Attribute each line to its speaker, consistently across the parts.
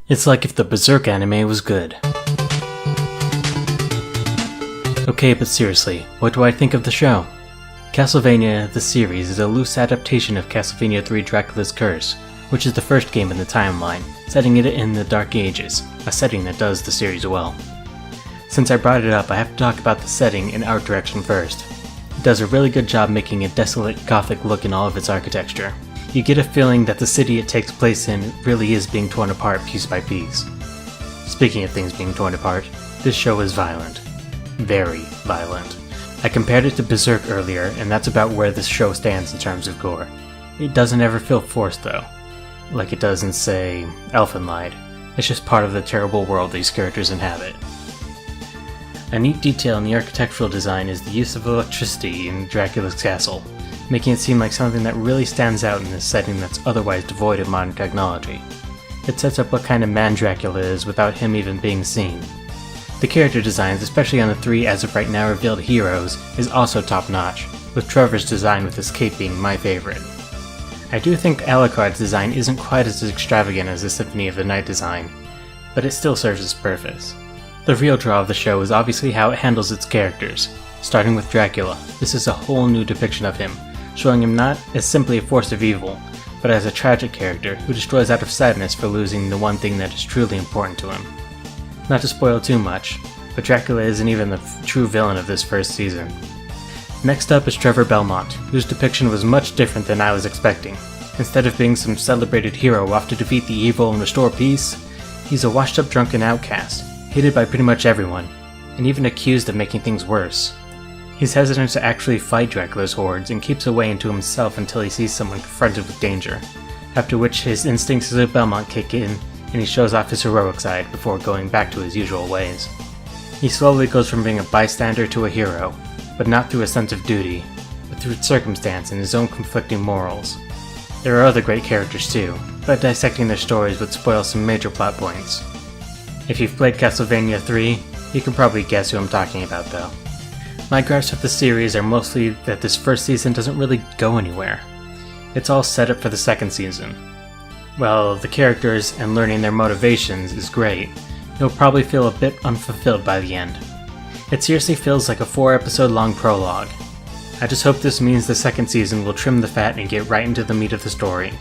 Speaker 1: It's like if the Berserk anime was good. Okay, but seriously, what do I think of the show? Castlevania, the series, is a loose adaptation of Castlevania 3 Dracula's Curse, which is the first game in the timeline, setting it in the Dark Ages, a setting that does the series well. Since I brought it up, I have to talk about the setting and art direction first. It does a really good job making a desolate Gothic look in all of its architecture. You get a feeling that the city it takes place in really is being torn apart piece by piece. Speaking of things being torn apart, this show is violent. Very violent. I compared it to Berserk earlier, and that's about where this show stands in terms of gore. It doesn't ever feel forced though, like it does in, say, Elfenlied. It's just part of the terrible world these characters inhabit. A neat detail in the architectural design is the use of electricity in Dracula's castle, making it seem like something that really stands out in a setting that's otherwise devoid of modern technology. It sets up what kind of man Dracula is without him even being seen. The character designs, especially on the 3 as of right now revealed heroes, is also top-notch, with Trevor's design with his cape being my favorite. I do think Alucard's design isn't quite as extravagant as the Symphony of the Night design, but it still serves its purpose. The real draw of the show is obviously how it handles its characters. Starting with Dracula, this is a whole new depiction of him, showing him not as simply a force of evil, but as a tragic character who destroys out of sadness for losing the one thing that is truly important to him. Not to spoil too much, but Dracula isn't even the true villain of this first season. Next up is Trevor Belmont, whose depiction was much different than I was expecting. Instead of being some celebrated hero off to defeat the evil and restore peace, he's a washed-up drunken outcast, hated by pretty much everyone, and even accused of making things worse. He's hesitant to actually fight Dracula's hordes and keeps away into himself until he sees someone confronted with danger, after which his instincts as a Belmont kick in and he shows off his heroic side before going back to his usual ways. He slowly goes from being a bystander to a hero, but not through a sense of duty, but through circumstance and his own conflicting morals. There are other great characters too, but dissecting their stories would spoil some major plot points. If you've played Castlevania 3, you can probably guess who I'm talking about though. My gripes with the series are mostly that this first season doesn't really go anywhere. It's all set up for the second season. While the characters and learning their motivations is great, you'll probably feel a bit unfulfilled by the end. It seriously feels like a 4-episode long prologue. I just hope this means the second season will trim the fat and get right into the meat of the story,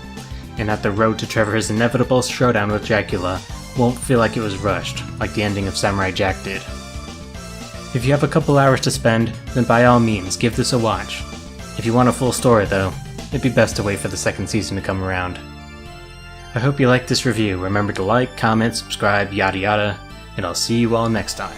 Speaker 1: and that the road to Trevor's inevitable showdown with Dracula won't feel like it was rushed, like the ending of Samurai Jack did. If you have a couple hours to spend, then by all means give this a watch. If you want a full story though, it'd be best to wait for the second season to come around. I hope you liked this review. Remember to like, comment, subscribe, yada yada, and I'll see you all next time.